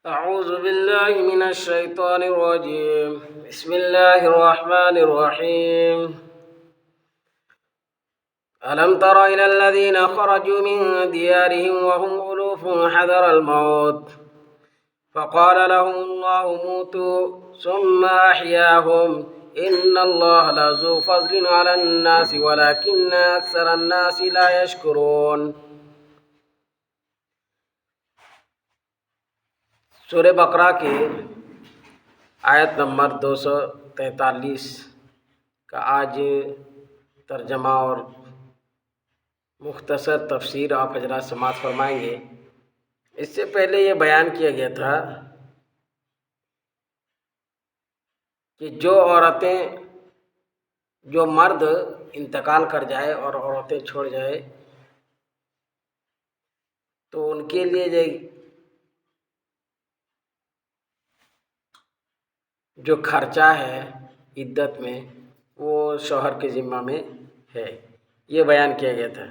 أعوذ بالله من الشيطان الرجيم. بسم الله الرحمن الرحيم. ألم تر إلى الذين خرجوا من ديارهم وهم ألوف حذر الموت فقال لهم الله موتوا ثم أحياهم إن الله لذو فضل على الناس ولكن أكثر الناس لا يشكرون. سورہ بقرہ کے آیت نمبر 243 کا آج ترجمہ اور مختصر تفسیر آپ حضرات سماعت فرمائیں گے. اس سے پہلے یہ بیان کیا گیا تھا کہ جو مرد انتقال کر جائے اور عورتیں چھوڑ جائے تو ان کے لیے جو خرچہ ہے عدت میں وہ شوہر کے ذمہ میں ہے، یہ بیان کیا گیا تھا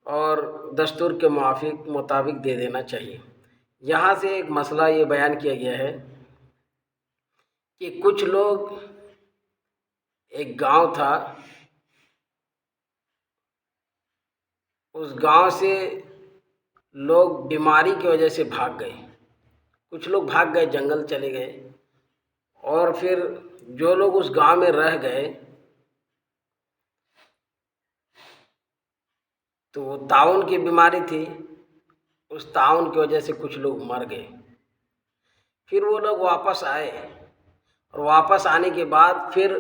اور دستور کے مطابق دے دینا چاہیے. یہاں سے ایک مسئلہ یہ بیان کیا گیا ہے کہ کچھ لوگ، ایک گاؤں تھا، اس گاؤں سے لوگ بیماری کی وجہ سے بھاگ گئے. کچھ لوگ بھاگ گئے، جنگل چلے گئے، اور پھر جو لوگ اس گاؤں میں رہ گئے تو وہ طاعون کی بیماری تھی، اس طاعون کی وجہ سے کچھ لوگ مر گئے. پھر وہ لوگ واپس آئے اور واپس آنے کے بعد پھر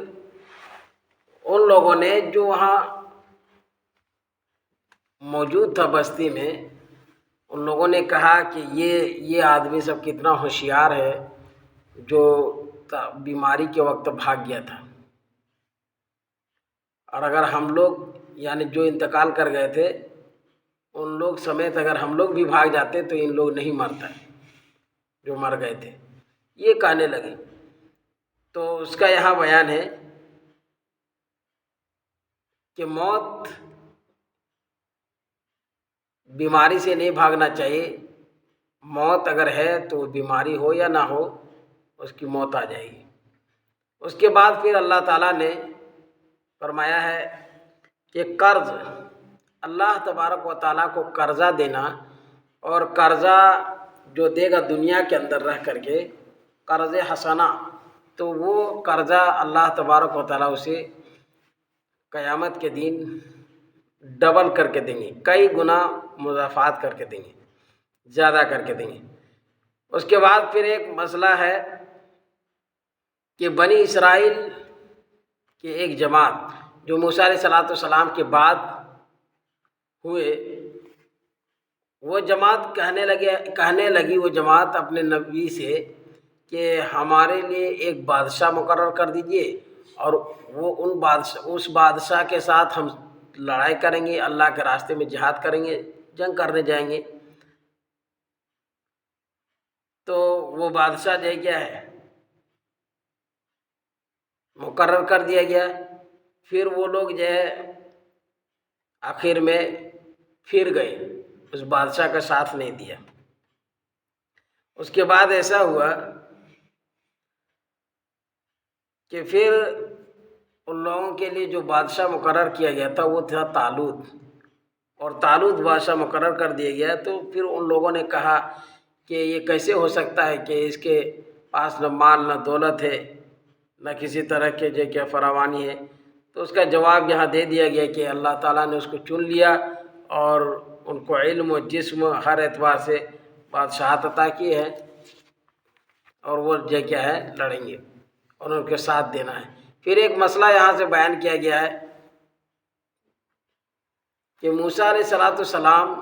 ان لوگوں نے جو وہاں موجود تھا بستی میں، ان لوگوں نے کہا کہ یہ آدمی سب کتنا ہوشیار ہے جو بیماری کے وقت بھاگ گیا تھا، اور اگر ہم لوگ یعنی جو انتقال کر گئے تھے ان لوگ سمیت اگر ہم لوگ بھی بھاگ جاتے تو ان لوگ نہیں مرتا جو مر گئے تھے، یہ کہنے لگے. تو اس کا یہاں بیان ہے کہ موت بیماری سے نہیں بھاگنا چاہیے. موت اگر ہے تو بیماری ہو یا نہ ہو اس کی موت آ جائے گی. اس کے بعد پھر اللہ تعالیٰ نے فرمایا ہے کہ قرض، اللہ تبارک و تعالیٰ کو قرضہ دینا، اور قرضہ جو دے گا دنیا کے اندر رہ کر کے قرض حسنہ، تو وہ قرضہ اللہ تبارک و تعالیٰ اسے قیامت کے دن ڈبل کر کے دیں گے، کئی گنا مضاعفات کر کے دیں گے، زیادہ کر کے دیں گے. اس کے بعد پھر ایک مسئلہ ہے کہ بنی اسرائیل کے ایک جماعت جو موسیٰ علیہ السلام کے بعد ہوئے، وہ جماعت کہنے لگی وہ جماعت اپنے نبی سے کہ ہمارے لیے ایک بادشاہ مقرر کر دیجئے، اور وہ اس بادشاہ کے ساتھ ہم لڑائی کریں گے، اللہ کے راستے میں جہاد کریں گے، جنگ کرنے جائیں گے. تو وہ بادشاہ جو ہے کیا ہے مقرر کر دیا گیا. پھر وہ لوگ جو ہے آخر میں پھر گئے، اس بادشاہ کا ساتھ نہیں دیا. اس کے بعد ایسا ہوا کہ پھر ان لوگوں کے لیے جو بادشاہ مقرر کیا گیا تھا وہ تھا طالوت، اور طالوت بادشاہ مقرر کر دیا گیا. تو پھر ان لوگوں نے کہا کہ یہ کیسے ہو سکتا ہے کہ اس کے پاس نہ مال نہ دولت ہے، نہ کسی طرح کے جو کیا فراوانی ہے. تو اس کا جواب یہاں دے دیا گیا کہ اللہ تعالیٰ نے اس کو چن لیا اور ان کو علم و جسم ہر اعتبار سے بادشاہت عطا کی ہے، اور وہ جو کیا ہے لڑیں گے اور ان کے ساتھ دینا ہے. پھر ایک مسئلہ یہاں سے بیان کیا گیا ہے کہ موسیٰ علیہ السلام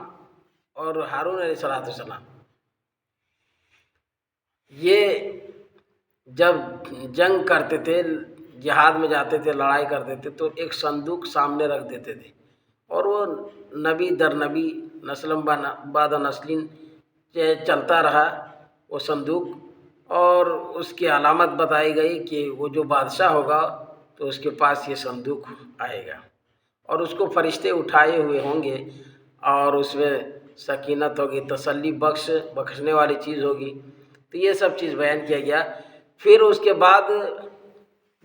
اور ہارون علیہ السلام یہ جب جنگ کرتے تھے، جہاد میں جاتے تھے، لڑائی کرتے تھے، تو ایک صندوق سامنے رکھ دیتے تھے، اور وہ نبی در نبی نسل بعد نسل چلتا رہا وہ صندوق. اور اس کی علامت بتائی گئی کہ وہ جو بادشاہ ہوگا تو اس کے پاس یہ صندوق آئے گا، اور اس کو فرشتے اٹھائے ہوئے ہوں گے، اور اس میں سکینت ہوگی، تسلی بخشنے والی چیز ہوگی. تو یہ سب چیز بیان کیا گیا۔ پھر اس کے بعد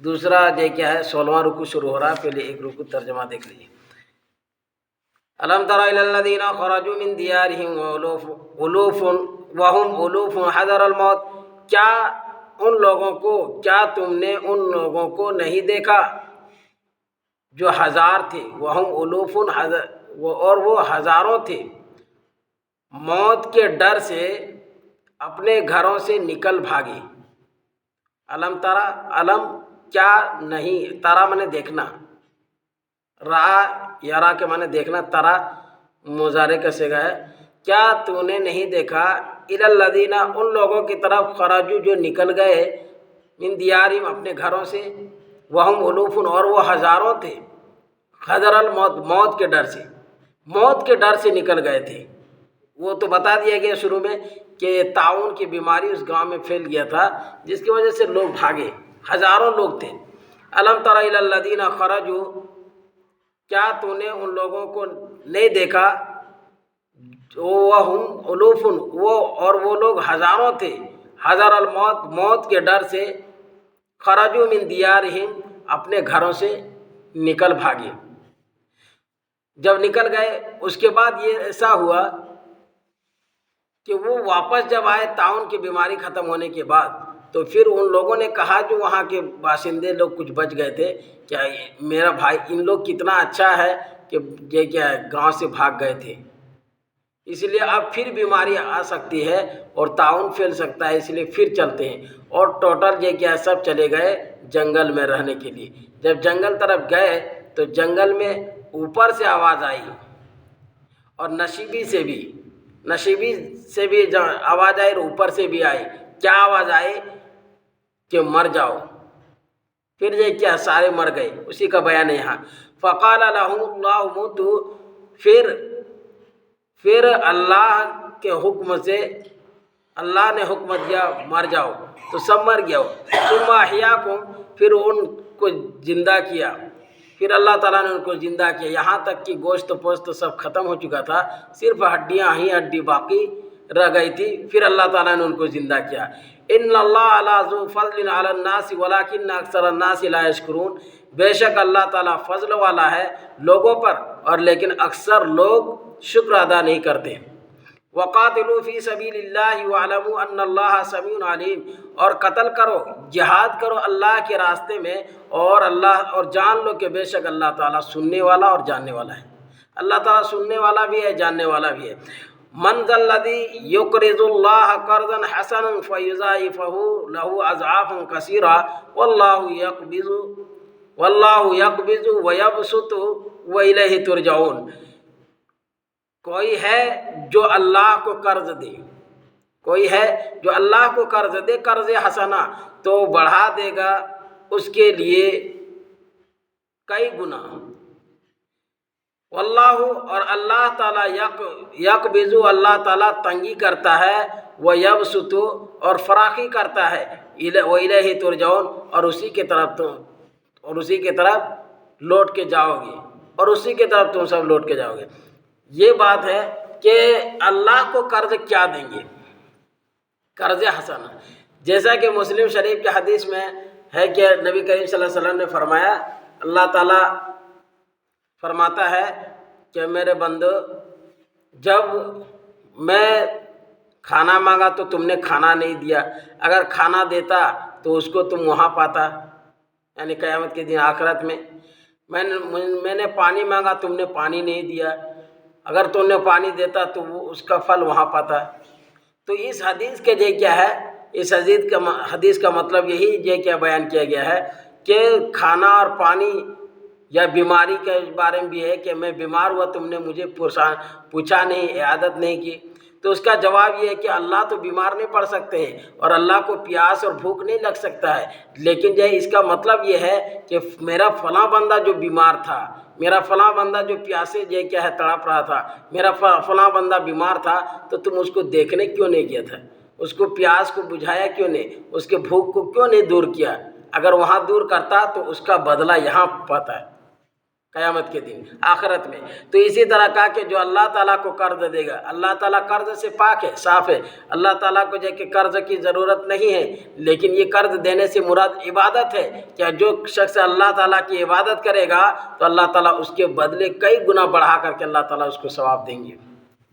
دوسرا جو کیا ہے 16واں رکوع شروع ہو رہا ہے۔ پہلے ایک رکوع ترجمہ دیکھ لیجیے۔ الم تر الی الذین خرجوا من دیارہم وهم الوف حذر الموت، کیا تم نے ان لوگوں کو نہیں دیکھا جو ہزار تھے، وہم الوف اور وہ ہزاروں تھے، موت کے ڈر سے اپنے گھروں سے نکل بھاگے۔ علم ترا، علم کیا نہیں، ترا مانے دیکھنا، را یرا کے مانے دیکھنا، ترا مضارع کا صیغہ ہے۔ کیا تو نے نہیں دیکھا الی الذین، ان لوگوں کی طرف، خرجوا جو نکل گئے، من دیارہم اپنے گھروں سے، وہم الوف اور وہ ہزاروں تھے، حذر الموت موت کے ڈر سے، موت کے ڈر سے نکل گئے تھے۔ وہ تو بتا دیا گیا شروع میں کہ طاعون کی بیماری اس گاؤں میں پھیل گیا تھا، جس کی وجہ سے لوگ بھاگے، ہزاروں لوگ تھے۔ الم تر الی الذین خرجوا، کیا تو نے ان لوگوں کو نہیں دیکھا، وہم الوف وہ اور وہ لوگ ہزاروں تھے، حذر الموت موت کے ڈر سے، خرجوا من دیارہم اپنے گھروں سے نکل بھاگے۔ جب نکل گئے اس کے بعد یہ ایسا ہوا کہ وہ واپس جب آئے طاعون کی بیماری ختم ہونے کے بعد، تو پھر ان لوگوں نے کہا جو وہاں کے باشندے لوگ کچھ بچ گئے تھے، کیا میرا بھائی ان لوگ کتنا اچھا ہے کہ یہ کیا ہے گاؤں سے بھاگ گئے تھے، اس لیے اب پھر بیماری آ سکتی ہے اور طاعون پھیل سکتا ہے، اس لیے پھر چلتے ہیں۔ اور ٹوٹل یہ کیا ہے سب چلے گئے جنگل میں رہنے کے لیے۔ جب جنگل طرف گئے تو جنگل میں اوپر سے آواز آئی اور نشیبی سے بھی آواز آئی اور اوپر سے بھی آئی۔ کیا آواز آئی؟ کہ مر جاؤ۔ پھر یہ کیا سارے مر گئے، اسی کا بیان ہے یہاں۔ فقال لهم اللہ موتوا، پھر اللہ کے حکم سے اللہ نے حکم دیا مر جاؤ، تو سب مر گیا۔ ثم احیاکم، پھر ان کو زندہ کیا، پھر اللہ تعالیٰ نے ان کو زندہ کیا، یہاں تک کہ گوشت پوشت سب ختم ہو چکا تھا، صرف ہڈیاں ہی ہڈی باقی رہ گئی تھی، پھر اللہ تعالیٰ نے ان کو زندہ کیا۔ ان اللہ ذو فضل علی الناس ولکن اکثر الناس لا یشکرون، بے شک اللہ تعالیٰ فضل والا ہے لوگوں پر، اور لیکن اکثر لوگ شکر ادا نہیں کرتے۔ وقاتلوا فی سبیل اللہ واعلموا ان اللہ سمیع علیم، اور قتل کرو، جہاد کرو اللہ کے راستے میں، اور جان لو کہ بے شک اللہ تعالیٰ سننے والا اور جاننے والا ہے۔ اللہ تعالیٰ سننے والا بھی ہے، جاننے والا بھی ہے۔ من ذا الذی یقرض اللہ قرضا حسنا فیضاعفہ لہ اضعافا کثیرا واللہ یقبض ویبسط والیہ ترجعون، کوئی ہے جو اللہ کو قرض دے، کوئی ہے جو اللہ کو قرض دے، قرض حسنا، تو بڑھا دے گا اس کے لیے کئی گنا۔ واللہ، اور اللہ تعالیٰ، یقبض، اللہ تعالیٰ تنگی کرتا ہے، ویبسط، اور فراخی کرتا ہے، وإلیہ ترجعون، اور اسی کے طرف لوٹ کے جاؤ گے، اور اسی کے طرف تم سب لوٹ کے جاؤ گے۔ یہ بات ہے کہ اللہ کو قرض کیا دیں گے، قرض حسنا، جیسا کہ مسلم شریف کے حدیث میں ہے کہ نبی کریم صلی اللہ علیہ وسلم نے فرمایا، اللہ تعالیٰ فرماتا ہے کہ میرے بندو، جب میں کھانا مانگا تو تم نے کھانا نہیں دیا، اگر کھانا دیتا تو اس کو تم وہاں پاتا، یعنی قیامت کے دن آخرت میں۔ میں نے پانی مانگا، تم نے پانی نہیں دیا، اگر تم نے پانی دیتا تو وہ اس کا پھل وہاں پاتا۔ تو اس حدیث کے یہ کیا ہے، اس حدیث کا مطلب یہی یہ کیا بیان کیا گیا ہے کہ کھانا اور پانی، یا بیماری کے بارے میں بھی ہے کہ میں بیمار ہوا، تم نے مجھے پوچھا نہیں، عیادت نہیں کی، تو اس کا جواب یہ ہے کہ اللہ تو بیمار نہیں پڑ سکتے ہیں، اور اللہ کو پیاس اور بھوک نہیں لگ سکتا ہے، لیکن جو اس کا مطلب یہ ہے کہ میرا فلاں بندہ جو بیمار تھا، میرا فلاں بندہ جو پیاسے یہ کیا ہے تڑپ رہا تھا، میرا فلاں بندہ بیمار تھا، تو تم اس کو دیکھنے کیوں نہیں گیا تھا، اس کو پیاس کو بجھایا کیوں نہیں، اس کے بھوک کو کیوں نہیں دور کیا؟ اگر وہاں دور کرتا تو اس کا بدلہ یہاں پاتا ہے۔ قیامت کے دن آخرت میں۔ تو اسی طرح کہا کہ جو اللہ تعالیٰ کو قرض دے گا، اللہ تعالیٰ قرض سے پاک ہے، صاف ہے، اللہ تعالیٰ کو جو کہ قرض کی ضرورت نہیں ہے، لیکن یہ قرض دینے سے مراد عبادت ہے کہ جو شخص اللہ تعالیٰ کی عبادت کرے گا تو اللہ تعالیٰ اس کے بدلے کئی گنا بڑھا کر کے اللہ تعالیٰ اس کو ثواب دیں گے،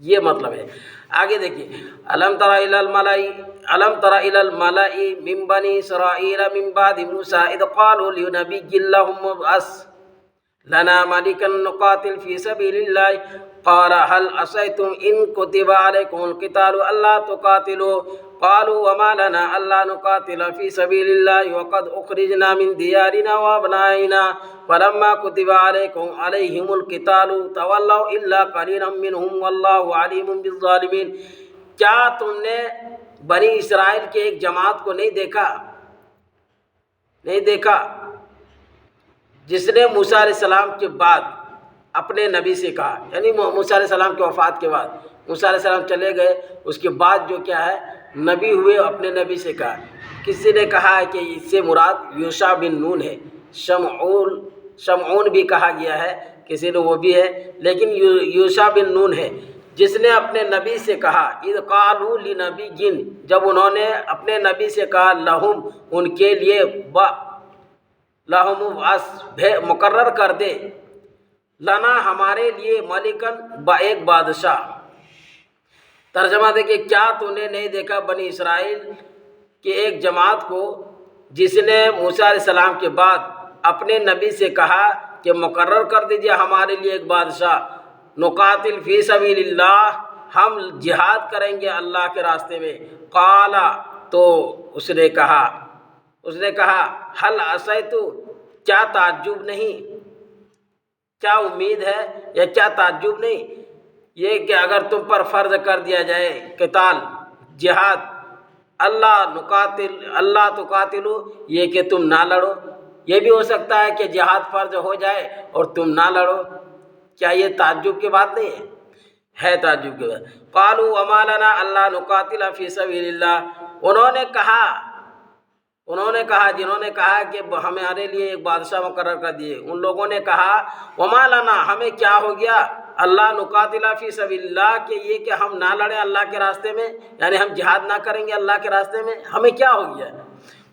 یہ مطلب ہے۔ آگے دیکھیے، الم تر الی الملأ من بنی اسرائیل من بعد موسیٰ اذ قالوا لنبی لهم ابعث لنا ملكا نقاتل في سبيل الله قال هل عصيتم إن كتب عليكم القتال ألا تقاتلوا قالوا وما لنا ألا نقاتل في سبيل الله وقد أخرجنا من ديارنا وأبنائنا فلما كتب عليهم القتال تولوا إلا قليلا منهم والله عليم بالظالمين۔ کیا تم نے بنی اسرائیل کے ایک جماعت کو نہیں دیکھا جس نے موسیٰ علیہ السلام کے بعد اپنے نبی سے کہا، یعنی موسیٰ علیہ السلام کے وفات کے بعد موسیٰ علیہ السلام چلے گئے، اس کے بعد جو کیا ہے نبی ہوئے، اپنے نبی سے کہا، کسی نے کہا ہے کہ اس سے مراد یوشع بن نون ہے، شمعون بھی کہا گیا ہے، کسی نے وہ بھی ہے، لیکن یوشع بن نون ہے جس نے اپنے نبی سے کہا، اذ قالوا لنبی جن، جب انہوں نے اپنے نبی سے کہا، لہم ان کے لیے، لہم مقرر کر دے، لنا ہمارے لیے، ملکن ایک بادشاہ۔ ترجمہ دیکھیں، کیا تو نے نہیں دیکھا بنی اسرائیل کے ایک جماعت کو جس نے موسیٰ علیہ السلام کے بعد اپنے نبی سے کہا کہ مقرر کر دیجیے ہمارے لیے ایک بادشاہ، نقاتل فی سبیل اللہ، ہم جہاد کریں گے اللہ کے راستے میں۔ قال، تو اس نے کہا حل عصیتو، کیا تعجب نہیں، کیا امید ہے یا کیا تعجب نہیں، یہ کہ اگر تم پر فرض کر دیا جائے قتال، جہاد، اللہ تقاتلو، یہ کہ تم نہ لڑو، یہ بھی ہو سکتا ہے کہ جہاد فرض ہو جائے اور تم نہ لڑو، کیا یہ تعجب کی بات نہیں ہے تعجب کی بات۔ قالوا وما لنا الا نقاتل فی سبیل اللہ، انہوں نے کہا جنہوں نے کہا کہ ہمارے لیے ایک بادشاہ مقرر کر دیے، ان لوگوں نے کہا وما لنا، ہمیں کیا ہو گیا، اللہ نقاتل فی سبیل اللہ، کہ یہ کہ ہم نہ لڑیں اللہ کے راستے میں، یعنی ہم جہاد نہ کریں گے اللہ کے راستے میں، ہمیں کیا ہو گیا۔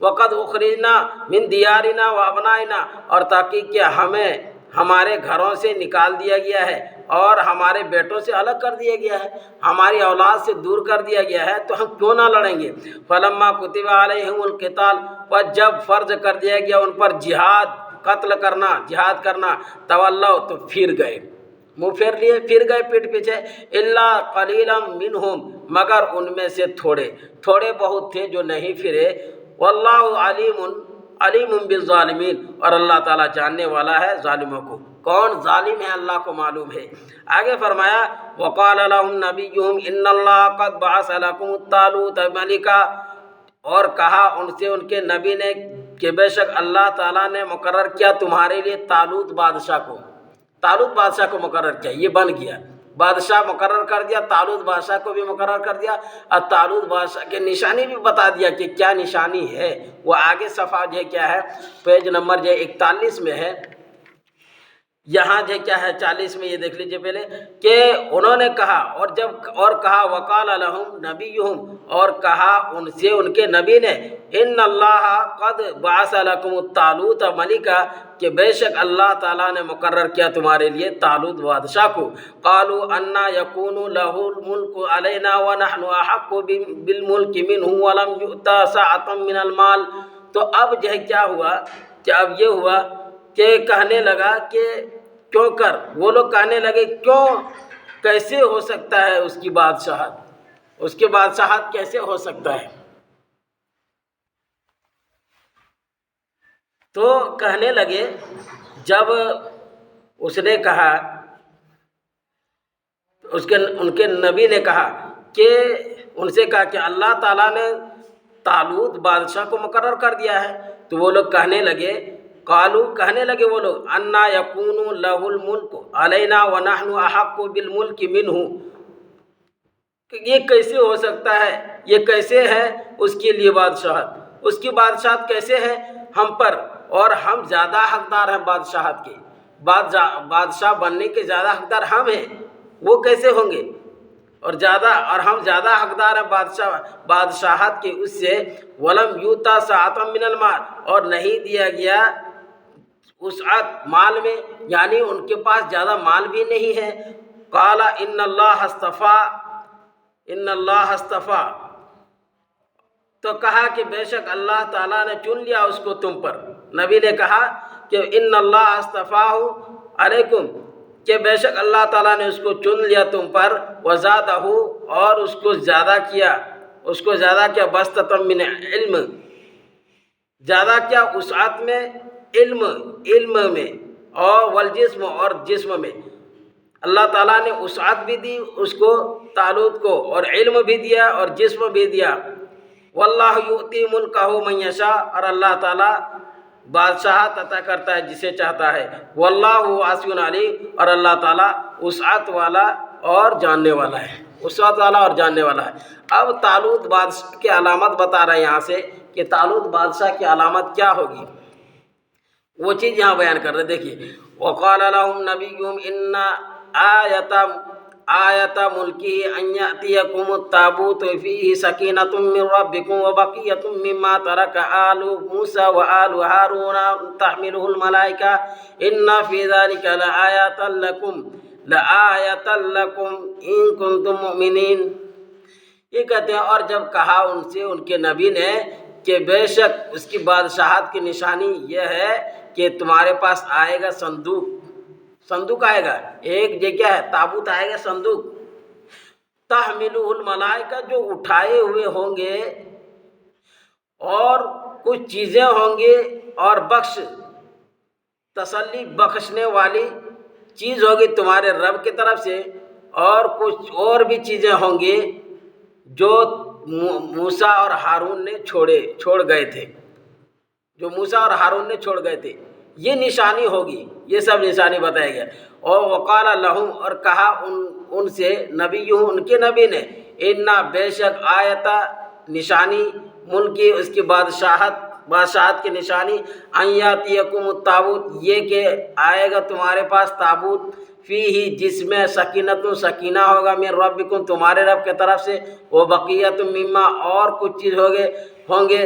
وقد اخرجنا من دیارنا وابنائنا، اور تحقیق کہ ہمیں ہمارے گھروں سے نکال دیا گیا ہے اور ہمارے بیٹوں سے الگ کر دیا گیا ہے، ہماری اولاد سے دور کر دیا گیا ہے، تو ہم کیوں نہ لڑیں گے۔ فلما کتب علیہم القتال، پر جب فرض کر دیا گیا ان پر جہاد، قتل کرنا، جہاد کرنا، تولوا، تو پھر گئے، منہ پھیر لیے، پھر گئے پیٹ پیچھے، الا قلیلا منہم، مگر ان میں سے تھوڑے بہت تھے جو نہیں پھرے، واللہ علیم بالظالمین، اور اللہ تعالیٰ جاننے والا ہے ظالموں کو، کون ظالم ہے اللہ کو معلوم ہے۔ آگے فرمایا وقال لهم نبیہم ان اللہ قد بعث لکم طالوت ملکا، اور کہا ان سے ان کے نبی نے کہ بے شک اللہ تعالیٰ نے مقرر کیا تمہارے لیے طالوت بادشاہ کو مقرر کیا، یہ بن گیا بادشاہ مقرر کر دیا، طالوت بادشاہ کو بھی مقرر کر دیا، اور طالوت بادشاہ کی نشانی بھی بتا دیا کہ کیا نشانی ہے، وہ آگے صفحہ جو کیا ہے، پیج نمبر جو 41 میں ہے، یہاں جو کیا ہے 40 میں، یہ دیکھ لیجئے پہلے کہ انہوں نے کہا، اور کہا وقال لهم نبیہم، اور کہا ان سے ان کے نبی نے، ان اللہ قد بعث لکم طالوت ملکا، کہ بے شک اللہ تعالیٰ نے مقرر کیا تمہارے لیے طالوت بادشاہ کو۔ قالوا انا یکون له الملک علینا ونحن احق بالملک منہ ولم یؤت سعۃ من المال، تو اب جو کیا ہوا کہ اب یہ ہوا کہ کہنے لگا کہ کیوں کر، وہ لوگ کہنے لگے کیوں، کیسے ہو سکتا ہے اس کی بادشاہت کیسے ہو سکتا ہے، تو کہنے لگے، جب اس نے کہا، ان کے نبی نے کہا کہ ان سے کہا کہ اللہ تعالیٰ نے طالوت بادشاہ کو مقرر کر دیا ہے، تو وہ لوگ کہنے لگے وہ لوگ انا یکون لہ الملک علینا ونحن احق بالملک منہ، یہ کیسے ہو سکتا ہے، یہ کیسے ہے اس کے لیے بادشاہت، اس کی بادشاہت کیسے ہے ہم پر، اور ہم زیادہ حقدار ہیں بادشاہت کے، بادشاہ بننے کے زیادہ حقدار ہم ہیں، وہ کیسے ہوں گے؟ اور ہم زیادہ حقدار ہیں بادشاہت کے اس سے۔ ولم یوتا سعۃ من المال، اور نہیں دیا گیا وسعت مال میں، یعنی ان کے پاس زیادہ مال بھی نہیں ہے۔ قال ان اللہ اصطفیٰ، تو کہا کہ بے شک اللہ تعالیٰ نے چن لیا اس کو تم پر۔ نبی نے کہا کہ ان اللہ اصطفیٰ علیکم، کہ بے شک اللہ تعالیٰ نے اس کو چن لیا تم پر۔ وزادہ، اور اس کو زیادہ کیا بسطۃ من علم، زیادہ کیا وسعت میں، علم میں، اور والجسم، اور جسم میں۔ اللہ تعالیٰ نے وسعت بھی دی اس کو طالوت کو، اور علم بھی دیا اور جسم بھی دیا۔ واللہ یؤتی ملکہ من یشاء، اور اللہ تعالیٰ بادشاہت عطا کرتا ہے جسے چاہتا ہے۔ واللہ واسع علیم، اور اللہ تعالیٰ وسعت والا اور جاننے والا ہے، وسعت والا اور جاننے والا ہے۔ اب طالوت بادشاہ کی علامت بتا رہا ہے یہاں سے کہ طالوت بادشاہ کی علامت کیا ہوگی، وہ چیز یہاں بیان کر رہے۔ دیکھیے، وقال لهم نبيهم ان آیت ملکی ان یأتیکم التابوت فیہ سکینۃ من ربکم وبقیۃ مما ترک آل موسیٰ وآل ہارون تحملہ الملائکہ ان فی ذلک لآیۃ لکم ان کنتم مؤمنین۔ یہ کہتے ہیں، اور جب کہا ان سے ان کے نبی نے کہ بے شک اس کی بادشاہت کی نشانی یہ ہے کہ تمہارے پاس آئے گا صندوق آئے گا، ایک جگہ ہے تابوت آئے گا، صندوق تحملہ الملائکہ، جو اٹھائے ہوئے ہوں گے، اور کچھ چیزیں ہوں گے، اور تسلی بخشنے والی چیز ہوگی تمہارے رب کی طرف سے، اور کچھ اور بھی چیزیں ہوں گی جو موسیٰ اور ہارون نے چھوڑ گئے تھے، جو موسیٰ اور ہارون نے چھوڑ گئے تھے، یہ نشانی ہوگی، یہ سب نشانی بتایا گیا۔ اور وقال لہم، اور کہا ان سے ان کے نبی نے، انا بے شک آیت نشانی ملکی، اس کی بادشاہت کی نشانی، ان یاتیکم التابوت، یہ کہ آئے گا تمہارے پاس تابوت، فیہ، جس میں سکینہ ہوگا، من ربکم، تمہارے رب کی طرف سے، وبقیۃ مما، اور کچھ چیز ہوں گے،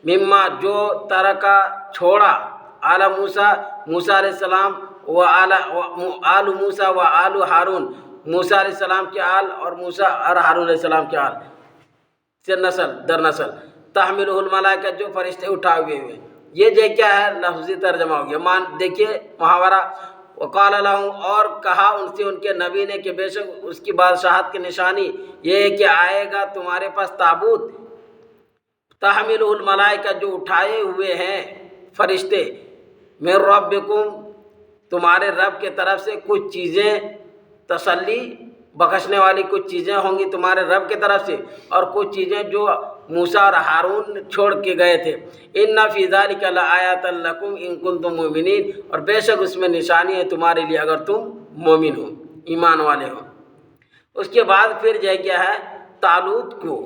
مما، جو ترکا چھوڑا، آل موسیٰ علیہ السلام، آل موسیٰ و آل ہارون، موسیٰ علیہ السلام کے آل اور موسیٰ اور ہارون علیہ السلام کے آل سے نسل در نسل، تحملہ الملائکہ، جو فرشتے اٹھائے ہوئے ہیں۔ یہ جو کیا ہے لفظی ترجمہ ہو گیا، دیکھیے محاورہ۔ وقال لهم، اور کہا ان سے ان کے نبی نے کہ بے شک اس کی بادشاہت کی نشانی یہ ہے کہ آئے گا تمہارے پاس تابوت، تحملہ الملائکہ، جو اٹھائے ہوئے ہیں فرشتے، من ربکم، تمہارے رب کے طرف سے، کچھ چیزیں تسلی بخشنے والی کچھ چیزیں ہوں گی تمہارے رب کی طرف سے، اور کچھ چیزیں جو موسیٰ اور ہارون چھوڑ کے گئے تھے۔ ان فی ذلک لآیۃ لکم ان کنتم مؤمنین، اور بے شک اس میں نشانی ہے تمہارے لیے اگر تم مومن ہو، ایمان والے ہو۔ اس کے بعد پھر جو کیا ہے طالوت کو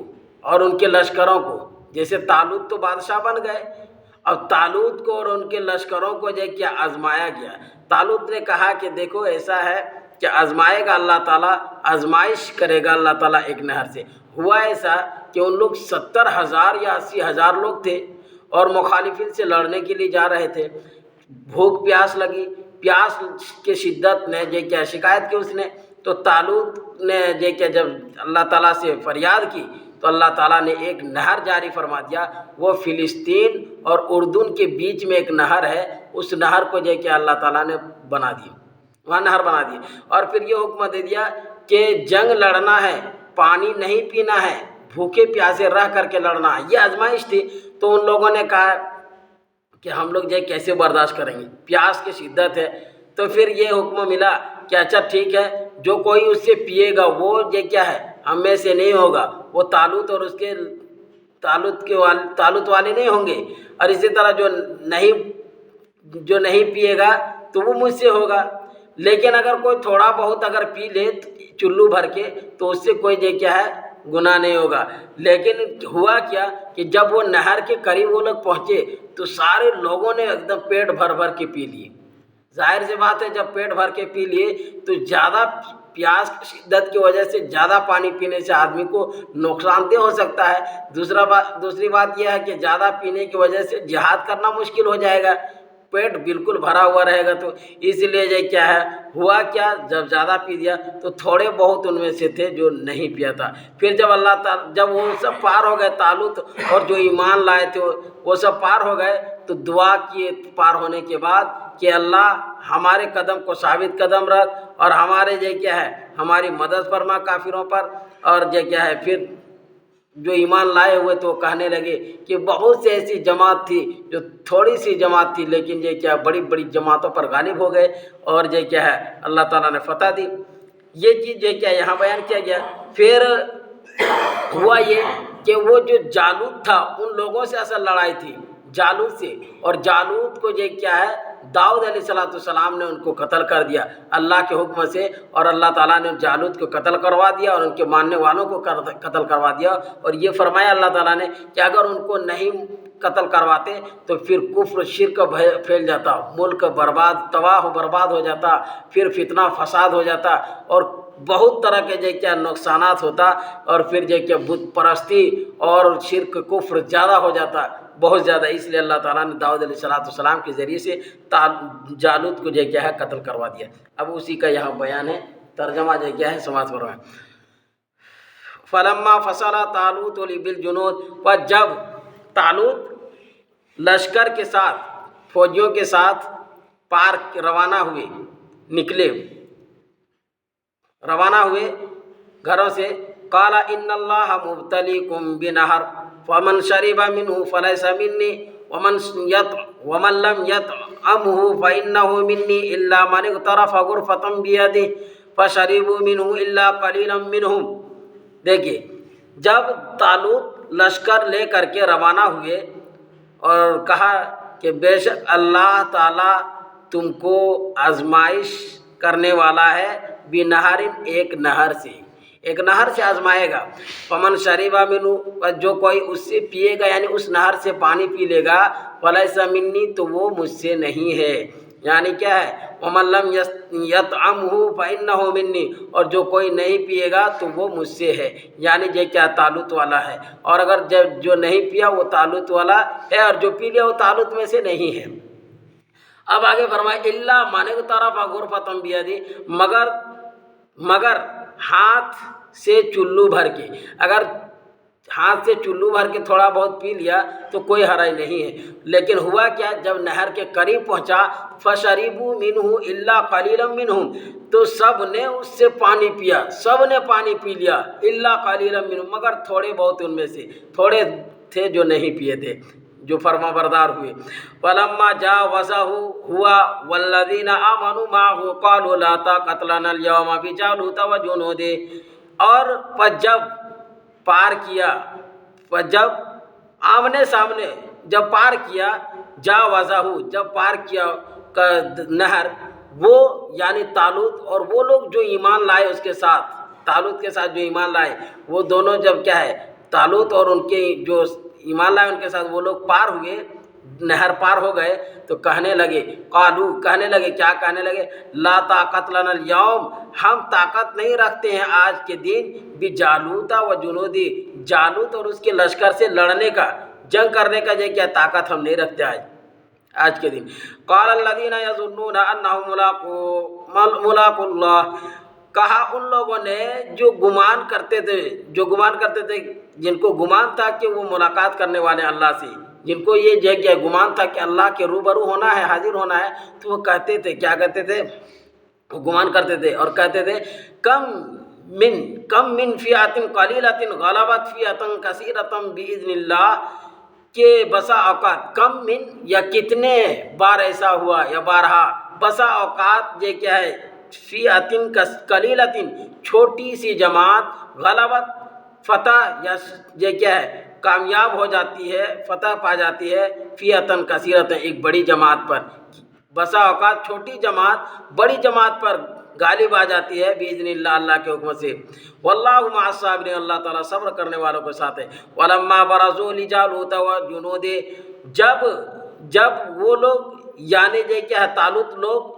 اور ان کے لشکروں کو، جیسے طالوت تو بادشاہ بن گئے، اب طالوت کو اور ان کے لشکروں کو جو کیا آزمایا گیا۔ طالوت نے کہا کہ دیکھو ایسا ہے کہ آزمائے گا اللہ تعالیٰ، آزمائش کرے گا اللہ تعالیٰ ایک نہر سے۔ ہوا ایسا کہ ان لوگ 70,000 یا 80,000 لوگ تھے، اور مخالفین سے لڑنے کے لیے جا رہے تھے۔ بھوک پیاس لگی، پیاس کے شدت نے جو کیا شکایت کی اس نے، تو طالوت نے جو کیا جب اللہ تعالیٰ سے فریاد کی تو اللہ تعالیٰ نے ایک نہر جاری فرما دیا۔ وہ فلسطین اور اردن کے بیچ میں ایک نہر ہے، اس نہر کو جو کہ اللہ تعالیٰ نے بنا دی، وہاں نہر بنا دی، اور پھر یہ حکم دے دیا کہ جنگ لڑنا ہے، پانی نہیں پینا ہے، بھوکے پیاسے رہ کر کے لڑنا ہے۔ یہ آزمائش تھی، تو ان لوگوں نے کہا کہ ہم لوگ جو کیسے برداشت کریں گے، پیاس کی شدت ہے۔ تو پھر یہ حکم ملا کہ اچھا ٹھیک ہے، جو کوئی اس سے پیے گا وہ یہ کیا ہے ہم میں سے نہیں ہوگا، وہ طالوت اور اس کے طالوت والے نہیں ہوں گے، اور اسی طرح جو نہیں پیے گا تو وہ مجھ سے ہوگا۔ لیکن اگر کوئی تھوڑا بہت اگر پی لے چلو بھر کے تو اس سے کوئی جو کیا ہے گناہ نہیں ہوگا۔ لیکن ہوا کیا کہ جب وہ نہر کے قریب وہ لوگ پہنچے تو سارے لوگوں نے ایک دم پیٹ بھر بھر کے پی لیے، ظاہر سی بات ہے جب پیٹ بھر کے پی لیے تو زیادہ پیاس کی شدت کی وجہ سے زیادہ پانی پینے سے آدمی کو نقصان دہ ہو سکتا ہے۔ دوسری بات یہ ہے کہ زیادہ پینے کی وجہ سے جہاد کرنا مشکل ہو جائے گا، پیٹ بالکل بھرا ہوا رہے گا۔ تو اس لیے یہ کیا ہے ہوا کیا، جب زیادہ پی دیا تو تھوڑے بہت ان میں سے تھے جو نہیں پیا تھا۔ پھر جب اللہ تعالیٰ جب وہ سب پار ہو گئے، طالوت اور جو ایمان لائے تھے وہ سب پار ہو گئے، تو دعا کیے پار ہونے کے بعد کہ اللہ ہمارے قدم کو ثابت قدم رکھ اور ہمارے یہ کیا ہے ہماری مدد فرما کافروں پر۔ اور یہ کیا ہے پھر جو ایمان لائے ہوئے تو کہنے لگے کہ بہت سی ایسی جماعت تھی جو تھوڑی سی جماعت تھی، لیکن یہ کیا بڑی بڑی جماعتوں پر غالب ہو گئے اور یہ کیا ہے اللہ تعالیٰ نے فتح دی۔ یہ چیز یہ کیا یہاں بیان کیا گیا۔ پھر ہوا یہ کہ وہ جو جالوت تھا ان لوگوں سے اصل لڑائی تھی، جالوت سے، اور جالوت کو یہ کیا ہے داؤد علیہ السلام نے ان کو قتل کر دیا اللہ کے حکم سے، اور اللہ تعالیٰ نے جالوت کو قتل کروا دیا اور ان کے ماننے والوں کو قتل کروا دیا۔ اور یہ فرمایا اللہ تعالیٰ نے کہ اگر ان کو نہیں قتل کرواتے تو پھر کفر شرک پھیل جاتا، ملک برباد تباہ و برباد ہو جاتا، پھر فتنہ فساد ہو جاتا اور بہت طرح کے جو کیا نقصانات ہوتا، اور پھر جو کیا بت پرستی اور شرک کفر زیادہ ہو جاتا، بہت زیادہ۔ اس لیے اللہ تعالیٰ نے داؤد علیہ السلام کے ذریعے سے جالوت کو جو کیا ہے قتل کروا دیا۔ اب اسی کا یہاں بیان ہے، ترجمہ جو کیا ہے سماعت فرمائیں۔ فلما فصل طالوت بالجنود، پر جب طالوت لشکر کے ساتھ فوجیوں کے ساتھ روانہ ہوئے گھروں سے، قال ان اللہ مبتلیکم بنہر فمن شرب منہ فلیس منی ومن لم یطعمہ فإنہ منی الا من اغترف غرفۃ بیدہ فشربوا منہ الا قلیلا منہم۔ دیکھیے جب طالوت لشکر لے کر کے روانہ ہوئے اور کہا کہ بے شک اللہ تعالیٰ تم کو آزمائش کرنے والا ہے، بنہر ایک نہر سے آزمائے گا، فمن شربا منہ جو کوئی اس سے پیے گا یعنی اس نہر سے پانی پی لے گا، فلیس منی تو وہ مجھ سے نہیں ہے، یعنی کیا ہے ومن لم یطعمہ فإنہ منی، اور جو کوئی نہیں پیے گا تو وہ مجھ سے ہے، یعنی یہ کیا طالوت والا ہے، اور اگر جو نہیں پیا وہ طالوت والا ہے اور جو پی لیا وہ طالوت میں سے نہیں ہے۔ اب آگے فرمائے الا من اغترف غرفۃ بیدہ، مگر ہاتھ سے چلو بھر کے، اگر ہاتھ سے چلو بھر کے تھوڑا بہت پی لیا تو کوئی حرج نہیں ہے۔ لیکن ہوا کیا جب نہر کے قریب پہنچا، فشربوا منہ الا قلیلا منہم، تو سب نے اس سے پانی پیا، سب نے پانی پی لیا، الا قلیلا منہم، مگر تھوڑے بہت ان میں سے تھوڑے تھے جو نہیں پیے تھے، جو فرما بردار ہوئے۔ فلما جاوزہ ہوا والذین آمنوا معہ قالوا لا طاقۃ لنا اليوم بجالوت وجنودہ، اور جب پار کیا، جب آمنے سامنے جب پار کیا، جاوزہ جب پار کیا نہر، وہ یعنی طالوت اور وہ لوگ جو ایمان لائے اس کے ساتھ، طالوت کے ساتھ جو ایمان لائے وہ دونوں جب کیا ہے طالوت اور ان کے جو ایمان لائے ان کے ساتھ وہ لوگ پار ہوئے، نہر پار ہو گئے، تو کہنے لگے کیا کہنے لگے لا طاقت لنا اليوم، ہم طاقت نہیں رکھتے ہیں آج کے دن بجالوت وجنودہ، جالوت اور اس کے لشکر سے لڑنے کا، جنگ کرنے کا یہ کیا طاقت ہم نہیں رکھتے آج کے دن۔ قال الذین یظنون انہم ملاقو اللہ، کہا ان لوگوں نے جو گمان کرتے تھے جن کو گمان تھا کہ وہ ملاقات کرنے والے اللہ سے، جن کو یہ کیا گمان تھا کہ اللہ کے روبرو ہونا ہے، حاضر ہونا ہے، تو وہ کہتے تھے، کیا کہتے تھے، وہ گمان کرتے تھے اور کہتے تھے کم من فئۃ قلیلۃ غلبت فئۃ کثیرۃ باذن اللہ، کہ بسا اوقات کم من یا کتنے بار ایسا ہوا یا بارہا، بسا اوقات یہ کیا ہے فئۃ قلیلۃ چھوٹی سی جماعت، غلبت فتح یا یہ کیا ہے کامیاب ہو جاتی ہے، فتح پا جاتی ہے، فئۃ کثیرۃ ایک بڑی جماعت پر، بسا اوقات چھوٹی جماعت بڑی جماعت پر غالب آ جاتی ہے باذن اللہ، اللہ کے حکم سے۔ واللہ مع الصابرین، اللہ تعالیٰ صبر کرنے والوں کے ساتھ ہے۔ ولما برزوا لجالوت وجنودہ، جب وہ لوگ یعنی یہ کیا ہے طالوت لوگ